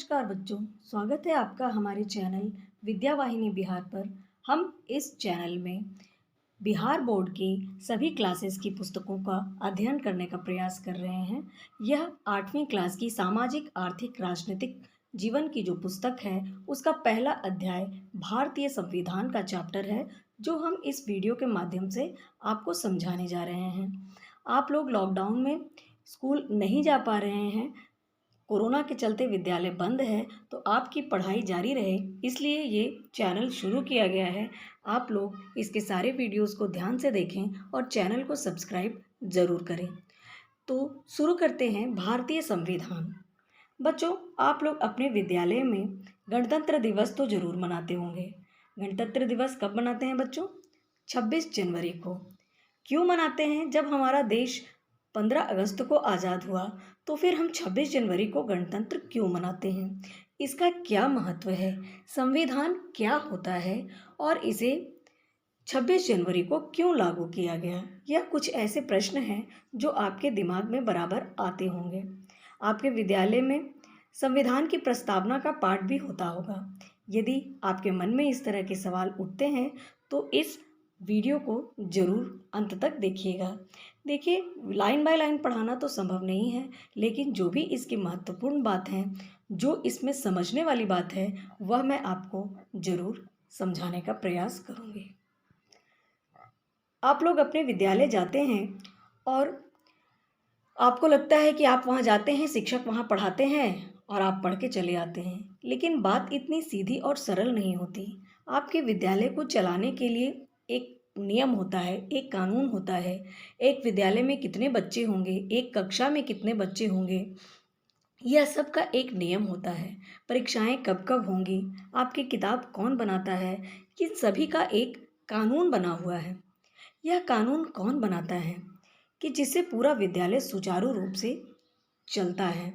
नमस्कार बच्चों, स्वागत है आपका हमारे चैनल विद्या वाहिनी बिहार पर। हम इस चैनल में बिहार बोर्ड की सभी क्लासेस की पुस्तकों का अध्ययन करने का प्रयास कर रहे हैं। यह 8वीं क्लास की सामाजिक आर्थिक राजनीतिक जीवन की जो पुस्तक है उसका पहला अध्याय भारतीय संविधान का चैप्टर है, जो हम इस वीडियो के माध्यम से आपको समझाने जा रहे हैं। आप लोग लॉकडाउन में स्कूल नहीं जा पा रहे हैं, कोरोना के चलते विद्यालय बंद है, तो आपकी पढ़ाई जारी रहे इसलिए ये चैनल शुरू किया गया है। आप लोग इसके सारे वीडियोस को ध्यान से देखें और चैनल को सब्सक्राइब ज़रूर करें। तो शुरू करते हैं भारतीय संविधान। बच्चों, आप लोग अपने विद्यालय में गणतंत्र दिवस तो ज़रूर मनाते होंगे। गणतंत्र दिवस कब मनाते हैं बच्चों? 26 जनवरी को। क्यों मनाते हैं? जब हमारा देश 15 अगस्त को आज़ाद हुआ, तो फिर हम 26 जनवरी को गणतंत्र क्यों मनाते हैं? इसका क्या महत्व है? संविधान क्या होता है और इसे 26 जनवरी को क्यों लागू किया गया? यह कुछ ऐसे प्रश्न हैं जो आपके दिमाग में बराबर आते होंगे। आपके विद्यालय में संविधान की प्रस्तावना का पाठ भी होता होगा। यदि आपके मन में इस तरह के सवाल उठते हैं तो इस वीडियो को ज़रूर अंत तक देखिएगा। देखिए, लाइन बाय लाइन पढ़ाना तो संभव नहीं है, लेकिन जो भी इसकी महत्वपूर्ण बात है, जो इसमें समझने वाली बात है, वह मैं आपको ज़रूर समझाने का प्रयास करूँगी। आप लोग अपने विद्यालय जाते हैं और आपको लगता है कि आप वहाँ जाते हैं, शिक्षक वहाँ पढ़ाते हैं और आप पढ़ के चले आते हैं, लेकिन बात इतनी सीधी और सरल नहीं होती। आपके विद्यालय को चलाने के लिए एक नियम होता है, एक कानून होता है। एक विद्यालय में कितने बच्चे होंगे, एक कक्षा में कितने बच्चे होंगे, यह सब का एक नियम होता है। परीक्षाएं कब कब होंगी, आपकी किताब कौन बनाता है, इन सभी का एक कानून बना हुआ है। यह कानून कौन बनाता है कि जिससे पूरा विद्यालय सुचारू रूप से चलता है?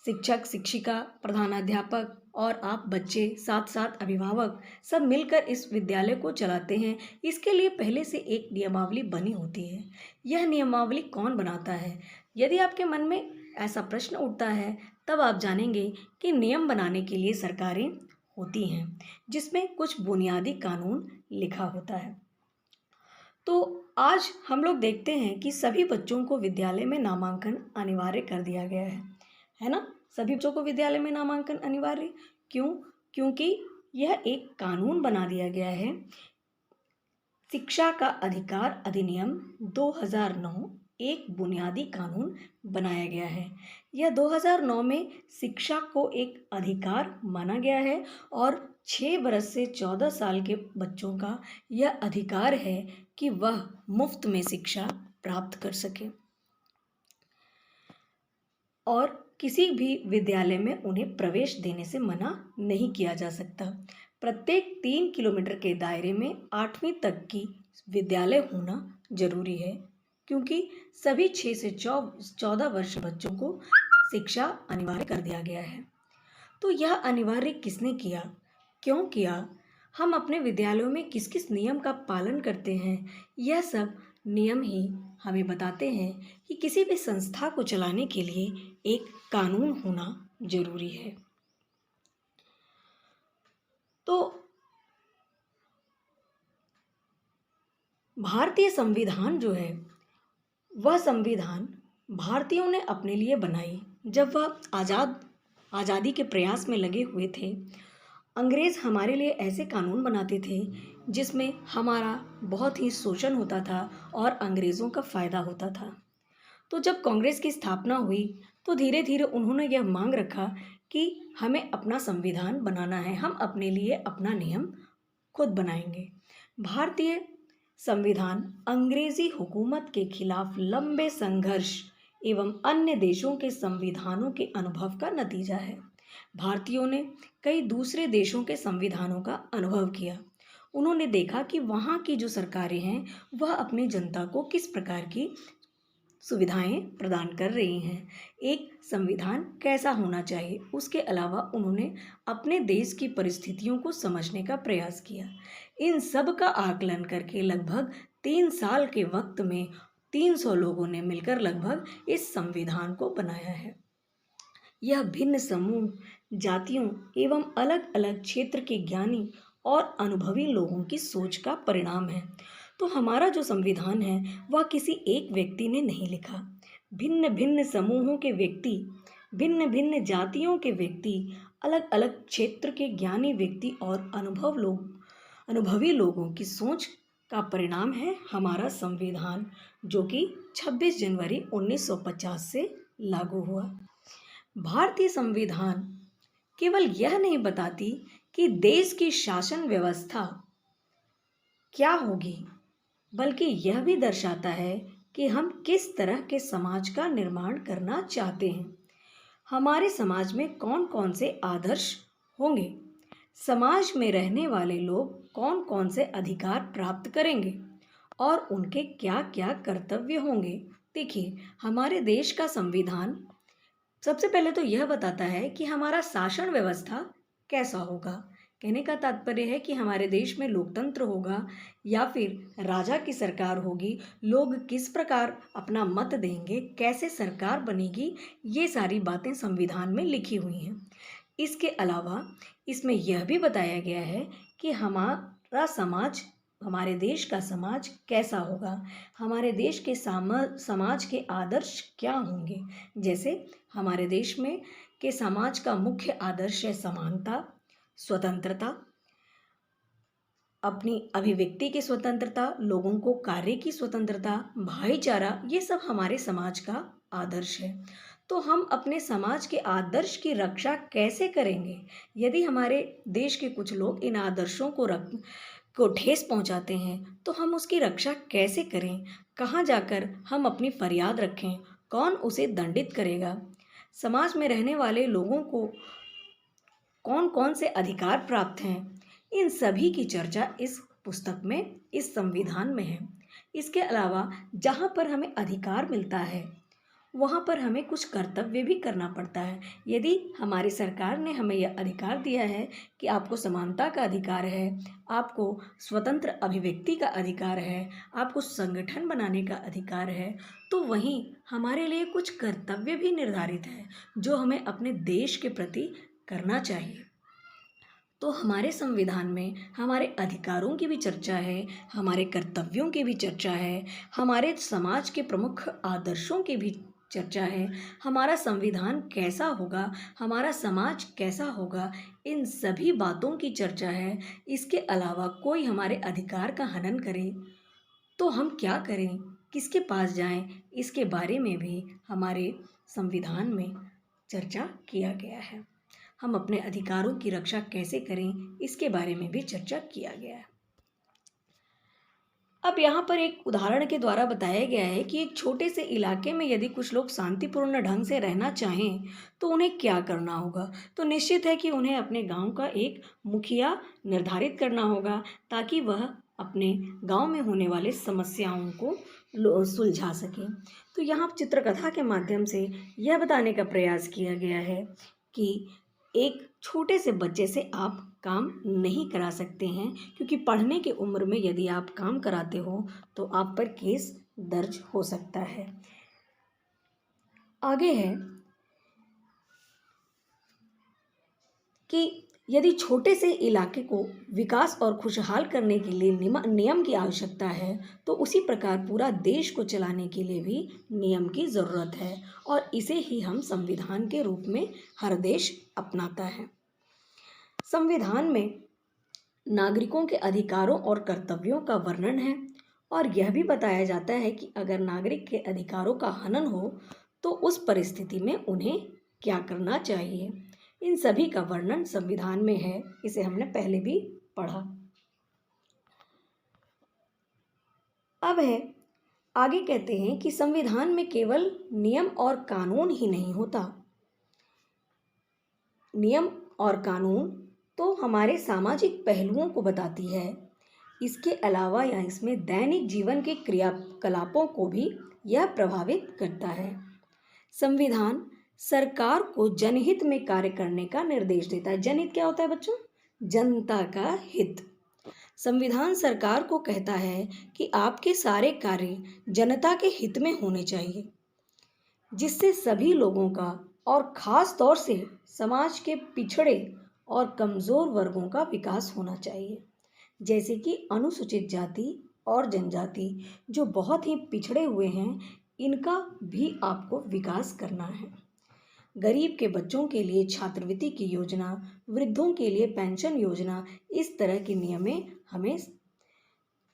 शिक्षक, शिक्षिका, प्रधानाध्यापक और आप बच्चे, साथ साथ अभिभावक सब मिलकर इस विद्यालय को चलाते हैं। इसके लिए पहले से एक नियमावली बनी होती है। यह नियमावली कौन बनाता है? यदि आपके मन में ऐसा प्रश्न उठता है, तब आप जानेंगे कि नियम बनाने के लिए सरकारें होती हैं, जिसमें कुछ बुनियादी कानून लिखा होता है। तो आज हम लोग देखते हैं कि सभी बच्चों को विद्यालय में नामांकन अनिवार्य कर दिया गया है ना? सभी बच्चों को विद्यालय में नामांकन अनिवार्य क्यों? क्योंकि यह एक कानून बना दिया गया है। शिक्षा का अधिकार अधिनियम 2009 एक बुनियादी कानून बनाया गया है। यह 2009 में शिक्षा को एक अधिकार माना गया है और 6 वर्ष से 14 साल के बच्चों का यह अधिकार है कि वह मुफ्त में शिक्षा प्राप्त कर सके और किसी भी विद्यालय में उन्हें प्रवेश देने से मना नहीं किया जा सकता। प्रत्येक 3 किलोमीटर के दायरे में 8वीं तक की विद्यालय होना जरूरी है, क्योंकि सभी 6 से 14 वर्ष बच्चों को शिक्षा अनिवार्य कर दिया गया है। तो यह अनिवार्य किसने किया, क्यों किया, हम अपने विद्यालयों में किस किस नियम का पालन करते हैं, यह सब नियम ही हमें बताते हैं कि किसी भी संस्था को चलाने के लिए एक कानून होना जरूरी है। तो भारतीय संविधान जो है, वह संविधान भारतीयों ने अपने लिए बनाई जब वह आज़ादी के प्रयास में लगे हुए थे। अंग्रेज़ हमारे लिए ऐसे कानून बनाते थे जिसमें हमारा बहुत ही शोषण होता था और अंग्रेज़ों का फ़ायदा होता था। तो जब कांग्रेस की स्थापना हुई तो धीरे धीरे उन्होंने यह मांग रखा कि हमें अपना संविधान बनाना है, हम अपने लिए अपना नियम खुद बनाएंगे। भारतीय संविधान अंग्रेजी हुकूमत के खिलाफ लंबे संघर्ष एवं अन्य देशों के संविधानों के अनुभव का नतीजा है। भारतीयों ने कई दूसरे देशों के संविधानों का अनुभव किया। उन्होंने देखा कि वहाँ की जो सरकारें हैं वह अपनी जनता को किस प्रकार की सुविधाएं प्रदान कर रही हैं, एक संविधान कैसा होना चाहिए। उसके अलावा उन्होंने अपने देश की परिस्थितियों को समझने का प्रयास किया। इन सब का आकलन करके लगभग 3 साल के वक्त में 300 लोगों ने मिलकर लगभग इस संविधान को बनाया है। यह भिन्न समूह जातियों एवं अलग अलग क्षेत्र के ज्ञानी और अनुभवी लोगों की सोच का परिणाम है। तो हमारा जो संविधान है वह किसी एक व्यक्ति ने नहीं लिखा। भिन्न भिन्न समूहों के व्यक्ति, भिन्न भिन्न जातियों के व्यक्ति, अलग अलग क्षेत्र के ज्ञानी व्यक्ति और अनुभवी लोगों की सोच का परिणाम है हमारा संविधान, जो कि 26 जनवरी 1950 से लागू हुआ। भारतीय संविधान केवल यह नहीं बताती कि देश की शासन व्यवस्था क्या होगी, बल्कि यह भी दर्शाता है कि हम किस तरह के समाज का निर्माण करना चाहते हैं। हमारे समाज में कौन कौन से आदर्श होंगे, समाज में रहने वाले लोग कौन कौन से अधिकार प्राप्त करेंगे और उनके क्या क्या कर्तव्य होंगे। देखिए, हमारे देश का संविधान सबसे पहले तो यह बताता है कि हमारा शासन व्यवस्था कैसा होगा। कहने का तात्पर्य है कि हमारे देश में लोकतंत्र होगा या फिर राजा की सरकार होगी, लोग किस प्रकार अपना मत देंगे, कैसे सरकार बनेगी, ये सारी बातें संविधान में लिखी हुई हैं। इसके अलावा इसमें यह भी बताया गया है कि हमारा समाज, हमारे देश का समाज कैसा होगा, हमारे देश के समाज के आदर्श क्या होंगे। जैसे हमारे देश में के समाज का मुख्य आदर्श है समानता, स्वतंत्रता, अपनी अभिव्यक्ति की स्वतंत्रता, लोगों को कार्य की स्वतंत्रता, भाईचारा, ये सब हमारे समाज का आदर्श है। तो हम अपने समाज के आदर्श की रक्षा कैसे करेंगे? यदि हमारे देश के कुछ लोग इन आदर्शों को ठेस पहुंचाते हैं तो हम उसकी रक्षा कैसे करें? कहाँ जाकर हम अपनी फरियाद रखें? कौन उसे दंडित करेगा? समाज में रहने वाले लोगों को कौन कौन से अधिकार प्राप्त हैं? इन सभी की चर्चा इस पुस्तक में, इस संविधान में है। इसके अलावा जहाँ पर हमें अधिकार मिलता है वहाँ पर हमें कुछ कर्तव्य भी करना पड़ता है। यदि हमारी सरकार ने हमें यह अधिकार दिया है कि आपको समानता का अधिकार है, आपको स्वतंत्र अभिव्यक्ति का अधिकार है, आपको संगठन बनाने का अधिकार है, तो वहीं हमारे लिए कुछ कर्तव्य भी निर्धारित है जो हमें अपने देश के प्रति करना चाहिए। तो हमारे संविधान में हमारे अधिकारों की भी चर्चा है, हमारे कर्तव्यों की भी चर्चा है, हमारे समाज के प्रमुख आदर्शों की भी चर्चा है, हमारा संविधान कैसा होगा, हमारा समाज कैसा होगा, इन सभी बातों की चर्चा है। इसके अलावा कोई हमारे अधिकार का हनन करे तो हम क्या करें, किसके पास जाएं, इसके बारे में भी हमारे संविधान में चर्चा किया गया है। हम अपने अधिकारों की रक्षा कैसे करें, इसके बारे में भी चर्चा किया गया है। अब यहाँ पर एक उदाहरण के द्वारा बताया गया है कि एक छोटे से इलाके में यदि कुछ लोग शांतिपूर्ण ढंग से रहना चाहें तो उन्हें क्या करना होगा। तो निश्चित है कि उन्हें अपने गांव का एक मुखिया निर्धारित करना होगा ताकि वह अपने गांव में होने वाले समस्याओं को सुलझा सके। तो यहाँ चित्रकथा के माध्यम से यह बताने का प्रयास किया गया है कि एक छोटे से बच्चे से आप काम नहीं करा सकते हैं, क्योंकि पढ़ने की उम्र में यदि आप काम कराते हो तो आप पर केस दर्ज हो सकता है। आगे है कि यदि छोटे से इलाके को विकास और खुशहाल करने के लिए नियम की आवश्यकता है तो उसी प्रकार पूरा देश को चलाने के लिए भी नियम की ज़रूरत है, और इसे ही हम संविधान के रूप में हर देश अपनाता है। संविधान में नागरिकों के अधिकारों और कर्तव्यों का वर्णन है और यह भी बताया जाता है कि अगर नागरिक के अधिकारों का हनन हो तो उस परिस्थिति में उन्हें क्या करना चाहिए। इन सभी का वर्णन संविधान में है, इसे हमने पहले भी पढ़ा। अब है आगे कहते हैं कि संविधान में केवल नियम और कानून ही नहीं होता। नियम और कानून तो हमारे सामाजिक पहलुओं को बताती है, इसके अलावा या इसमें दैनिक जीवन के क्रियाकलापों को भी यह प्रभावित करता है। संविधान सरकार को जनहित में कार्य करने का निर्देश देता है। जनहित क्या होता है बच्चों? जनता का हित। संविधान सरकार को कहता है कि आपके सारे कार्य जनता के हित में होने चाहिए, जिससे सभी लोगों का और ख़ास तौर से समाज के पिछड़े और कमज़ोर वर्गों का विकास होना चाहिए, जैसे कि अनुसूचित जाति और जनजाति जो बहुत ही पिछड़े हुए हैं, इनका भी आपको विकास करना है। गरीब के बच्चों के लिए छात्रवृत्ति की योजना, वृद्धों के लिए पेंशन योजना, इस तरह की नियमें हमें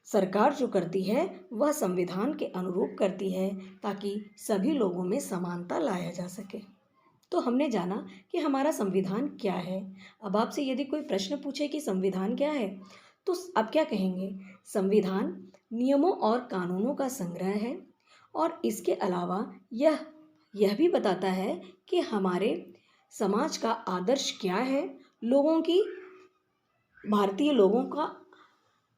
सरकार जो करती है वह संविधान के अनुरूप करती है, ताकि सभी लोगों में समानता लाया जा सके। तो हमने जाना कि हमारा संविधान क्या है। अब आपसे यदि कोई प्रश्न पूछे कि संविधान क्या है, तो आप क्या कहेंगे? संविधान नियमों और कानूनों का संग्रह है और इसके अलावा यह भी बताता है कि हमारे समाज का आदर्श क्या है, भारतीय लोगों का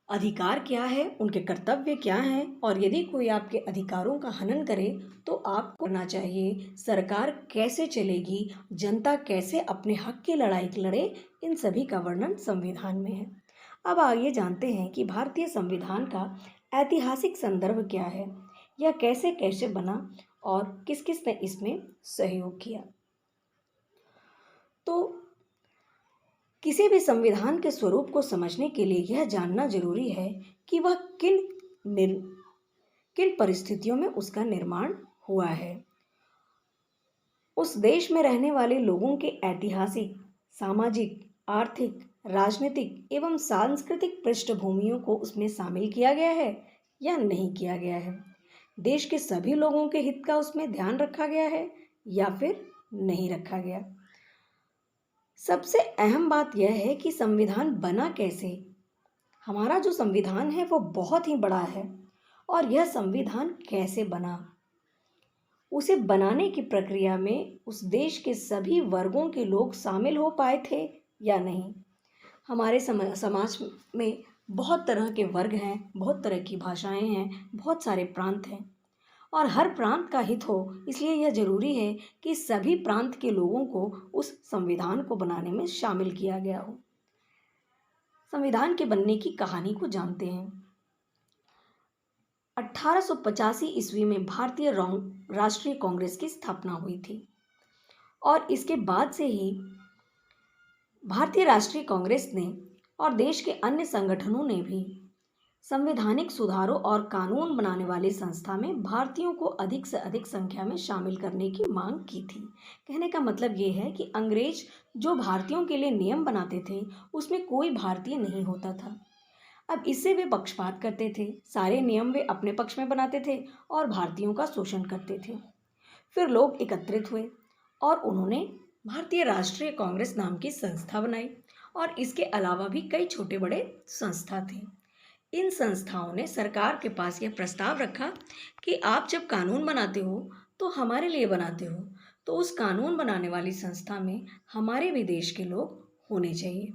अधिकार क्या है, उनके कर्तव्य क्या हैं, और यदि कोई आपके अधिकारों का हनन करे तो आपको करना चाहिए, सरकार कैसे चलेगी, जनता कैसे अपने हक की लड़ाई लड़े, इन सभी का वर्णन संविधान में है। अब आइए जानते हैं कि भारतीय संविधान का ऐतिहासिक संदर्भ क्या है, यह कैसे कैसे बना और किस किस ने इसमें सहयोग किया। तो किसी भी संविधान के स्वरूप को समझने के लिए यह जानना जरूरी है कि वह किन परिस्थितियों में उसका निर्माण हुआ है। उस देश में रहने वाले लोगों के ऐतिहासिक, सामाजिक, आर्थिक, राजनीतिक एवं सांस्कृतिक पृष्ठभूमियों को उसमें शामिल किया गया है या नहीं किया गया है। देश के सभी लोगों के हित का उसमें ध्यान रखा गया है या फिर नहीं रखा गया। सबसे अहम बात यह है कि संविधान बना कैसे। हमारा जो संविधान है वो बहुत ही बड़ा है, और यह संविधान कैसे बना, उसे बनाने की प्रक्रिया में उस देश के सभी वर्गों के लोग शामिल हो पाए थे या नहीं। हमारे समाज में बहुत तरह के वर्ग हैं, बहुत तरह की भाषाएं हैं, बहुत सारे प्रांत हैं, और हर प्रांत का हित हो, इसलिए यह जरूरी है कि सभी प्रांत के लोगों को उस संविधान को बनाने में शामिल किया गया हो। संविधान के बनने की कहानी को जानते हैं। 1885 ईस्वी में भारतीय राष्ट्रीय कांग्रेस की स्थापना हुई थी, और इसके बाद से ही भारतीय राष्ट्रीय कांग्रेस ने और देश के अन्य संगठनों ने भी संवैधानिक सुधारों और कानून बनाने वाली संस्था में भारतीयों को अधिक से अधिक संख्या में शामिल करने की मांग की थी। कहने का मतलब ये है कि अंग्रेज जो भारतीयों के लिए नियम बनाते थे उसमें कोई भारतीय नहीं होता था। अब इससे वे पक्षपात करते थे, सारे नियम वे अपने पक्ष में बनाते थे और भारतीयों का शोषण करते थे। फिर लोग एकत्रित हुए और उन्होंने भारतीय राष्ट्रीय कांग्रेस नाम की संस्था बनाई, और इसके अलावा भी कई छोटे बड़े संस्था थे। इन संस्थाओं ने सरकार के पास यह प्रस्ताव रखा कि आप जब कानून बनाते हो तो हमारे लिए बनाते हो, तो उस कानून बनाने वाली संस्था में हमारे भी देश के लोग होने चाहिए।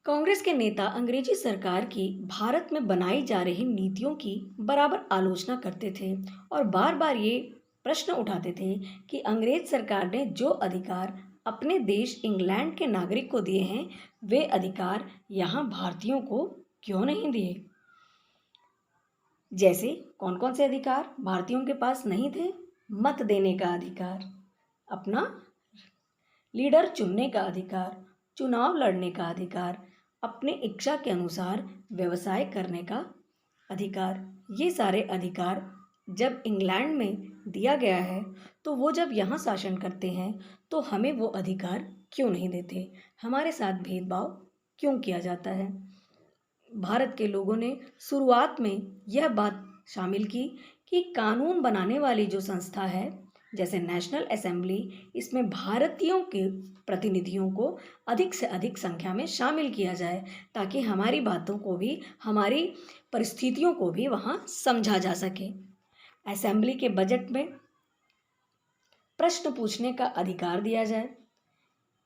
कांग्रेस के नेता अंग्रेजी सरकार की भारत में बनाई जा रही नीतियों की बराबर आलोचना करते थे और बार बार ये प्रश्न उठाते थे कि अंग्रेज सरकार ने जो अधिकार अपने देश इंग्लैंड के नागरिक को दिए हैं, वे अधिकार यहाँ भारतीयों को क्यों नहीं दिए। जैसे कौन कौन से अधिकार भारतीयों के पास नहीं थे? मत देने का अधिकार, अपना लीडर चुनने का अधिकार, चुनाव लड़ने का अधिकार, अपने इच्छा के अनुसार व्यवसाय करने का अधिकार। ये सारे अधिकार जब इंग्लैंड में दिया गया है, तो वो जब यहाँ शासन करते हैं तो हमें वो अधिकार क्यों नहीं देते, हमारे साथ भेदभाव क्यों किया जाता है। भारत के लोगों ने शुरुआत में यह बात शामिल की कि कानून बनाने वाली जो संस्था है जैसे नेशनल असेंबली, इसमें भारतीयों के प्रतिनिधियों को अधिक से अधिक संख्या में शामिल किया जाए, ताकि हमारी बातों को भी, हमारी परिस्थितियों को भी वहाँ समझा जा सके। असेंबली के बजट में प्रश्न पूछने का अधिकार दिया जाए,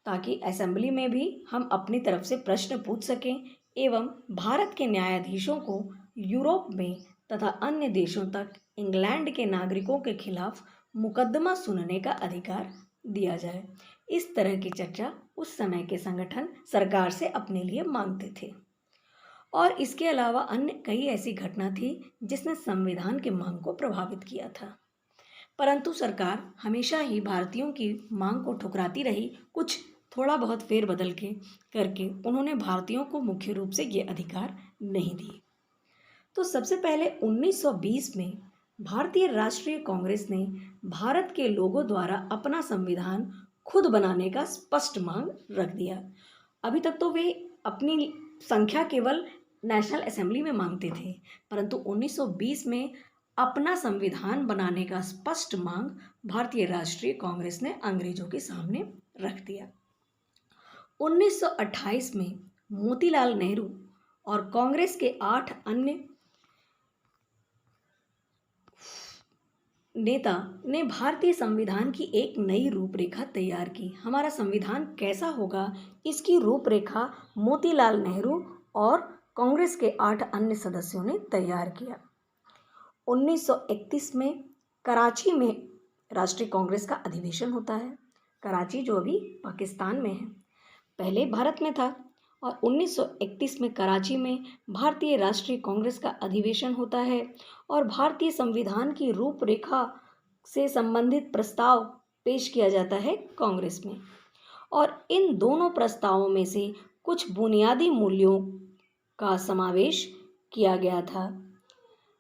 ताकि असेंबली में भी हम अपनी तरफ से प्रश्न पूछ सकें, एवं भारत के न्यायाधीशों को यूरोप में तथा अन्य देशों तक इंग्लैंड के नागरिकों के खिलाफ मुकदमा सुनने का अधिकार दिया जाए। इस तरह की चर्चा उस समय के संगठन सरकार से अपने लिए मांगते थे, और इसके अलावा अन्य कई ऐसी घटना थी जिसने संविधान की मांग को प्रभावित किया था। परंतु सरकार हमेशा ही भारतीयों की मांग को ठुकराती रही। कुछ थोड़ा बहुत फेरबदल के करके उन्होंने भारतीयों को मुख्य रूप से ये अधिकार नहीं दिए। तो सबसे पहले 1920 में भारतीय राष्ट्रीय कांग्रेस ने भारत के लोगों द्वारा अपना संविधान खुद बनाने का स्पष्ट मांग रख दिया। अभी तक तो वे अपनी संख्या केवल नेशनल असेंबली में मांगते थे, परंतु 1920 में अपना संविधान बनाने का स्पष्ट मांग भारतीय राष्ट्रीय कांग्रेस ने अंग्रेजों के सामने रख दिया। 1928 में मोतीलाल नेहरू और कांग्रेस के 8 अन्य नेता ने भारतीय संविधान की एक नई रूपरेखा तैयार की। हमारा संविधान कैसा होगा, इसकी रूपरेखा मोतीलाल नेहरू और कांग्रेस के 8 अन्य सदस्यों ने तैयार किया। 1931 में कराची में राष्ट्रीय कांग्रेस का अधिवेशन होता है। कराची जो अभी पाकिस्तान में है, पहले भारत में था। और 1931 में कराची में भारतीय राष्ट्रीय कांग्रेस का अधिवेशन होता है और भारतीय संविधान की रूपरेखा से संबंधित प्रस्ताव पेश किया जाता है कांग्रेस में। और इन दोनों प्रस्तावों में से कुछ बुनियादी मूल्यों का समावेश किया गया था,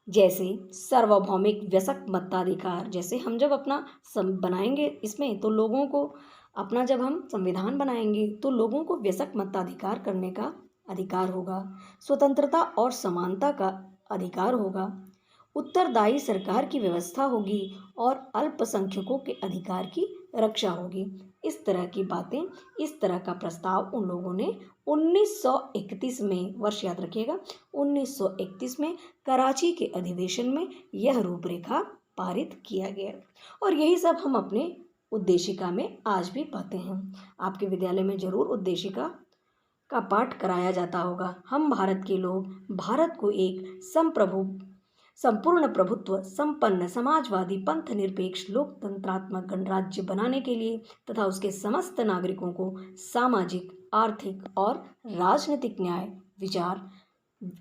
जैसे सार्वभौमिक वयस्क मताधिकार। जैसे हम जब अपना बनाएंगे इसमें तो लोगों को अपना जब हम संविधान बनाएंगे तो लोगों को वयस्क मताधिकार करने का अधिकार होगा, स्वतंत्रता और समानता का अधिकार होगा, उत्तरदायी सरकार की व्यवस्था होगी और अल्पसंख्यकों के अधिकार की रक्षा होगी। इस तरह की बातें, इस तरह का प्रस्ताव उन लोगों ने 1931 में, वर्ष याद रखिएगा, 1931 में कराची के अधिवेशन में यह रूपरेखा पारित किया गया। और यही सब हम अपने उद्देशिका में आज भी पाते हैं। आपके विद्यालय में जरूर उद्देशिका का पाठ कराया जाता होगा। हम भारत के लोग भारत को एक संपूर्ण प्रभुत्व संपन्न समाजवादी पंथ निरपेक्ष लोकतंत्रात्मक गणराज्य बनाने के लिए तथा उसके समस्त नागरिकों को सामाजिक, आर्थिक और राजनीतिक न्याय, विचार,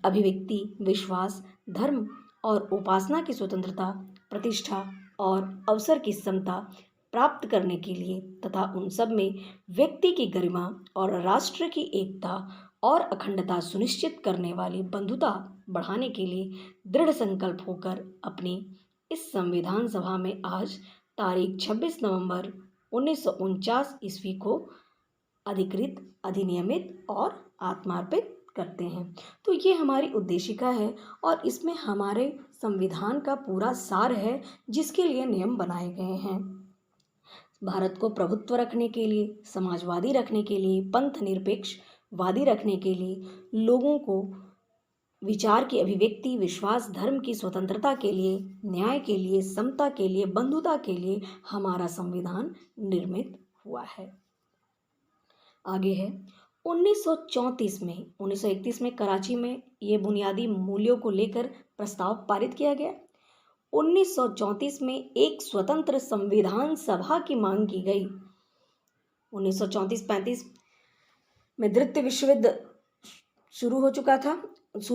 अभिव्यक्ति, विश्वास, धर्म और उपासना की स्वतंत्रता, प्रतिष्ठा और अवसर की समता प्राप्त करने के लिए तथा उन सब में व्यक्ति की गरिमा और राष्ट्र की एकता और अखंडता सुनिश्चित करने वाली बंधुता बढ़ाने के लिए दृढ़ संकल्प होकर अपनी इस संविधान सभा में आज तारीख 26 नवंबर 1949 ईस्वी को अधिकृत, अधिनियमित और आत्मार्पित करते हैं। तो ये हमारी उद्देशिका है और इसमें हमारे संविधान का पूरा सार है, जिसके लिए नियम बनाए गए हैं। भारत को प्रभुत्व रखने के लिए, समाजवादी रखने के लिए, पंथ निरपेक्ष वादी रखने के लिए, लोगों को विचार की अभिव्यक्ति, विश्वास, धर्म की स्वतंत्रता के लिए, न्याय के लिए, समता के लिए, बंधुता के लिए हमारा संविधान निर्मित हुआ है। आगे है 1931 में कराची में ये बुनियादी मूल्यों को लेकर प्रस्ताव पारित किया गया। 1934 में एक स्वतंत्र संविधान सभा की मांग की गई। 1934-35 में द्वितीय विश्व युद्ध शुरू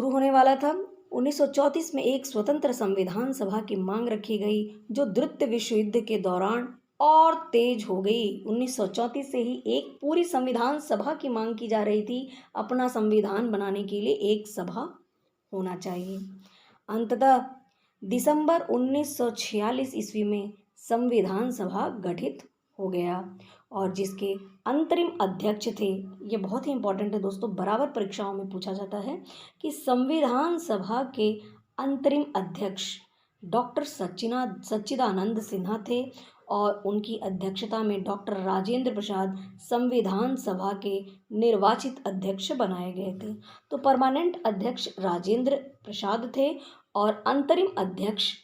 होने वाला था। 1934 में एक स्वतंत्र संविधान सभा की मांग रखी गई, जो द्वितीय विश्व युद्ध के दौरान और तेज हो गई। 1934 से ही एक पूरी संविधान सभा की मांग की जा रही थी। अपना संविधान बनाने के लिए एक सभा होना चाहिए। अंततः दिसंबर 1946 ईस्वी में संविधान सभा गठित हो गया और जिसके अंतरिम अध्यक्ष थे, ये बहुत ही इंपॉर्टेंट है दोस्तों, बराबर परीक्षाओं में पूछा जाता है कि संविधान सभा के अंतरिम अध्यक्ष डॉक्टर सच्चिदानंद सिन्हा थे और उनकी अध्यक्षता में डॉक्टर राजेंद्र प्रसाद संविधान सभा के निर्वाचित अध्यक्ष बनाए गए थे। तो परमानेंट अध्यक्ष राजेंद्र प्रसाद थे और अंतरिम अध्यक्ष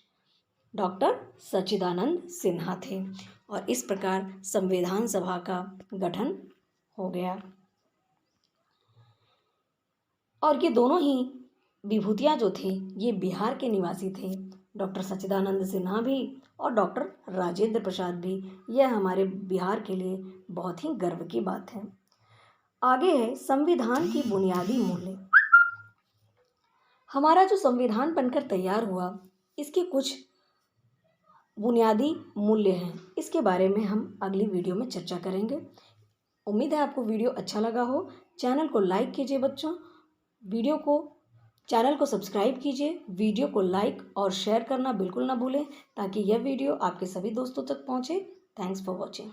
डॉक्टर सच्चिदानंद सिन्हा थे और इस प्रकार संविधान सभा का गठन हो गया। और ये दोनों ही विभूतियाँ जो थे, ये बिहार के निवासी थे, डॉक्टर सच्चिदानंद सिन्हा भी और डॉक्टर राजेंद्र प्रसाद भी। यह हमारे बिहार के लिए बहुत ही गर्व की बात है। आगे है संविधान की बुनियादी मूल्य। हमारा जो संविधान बनकर तैयार हुआ, इसके कुछ बुनियादी मूल्य हैं, इसके बारे में हम अगली वीडियो में चर्चा करेंगे। उम्मीद है आपको वीडियो अच्छा लगा हो। चैनल को लाइक कीजिए बच्चों, चैनल को सब्सक्राइब कीजिए, वीडियो को लाइक और शेयर करना बिल्कुल ना भूलें ताकि यह वीडियो आपके सभी दोस्तों तक पहुँचे। Thanks for watching.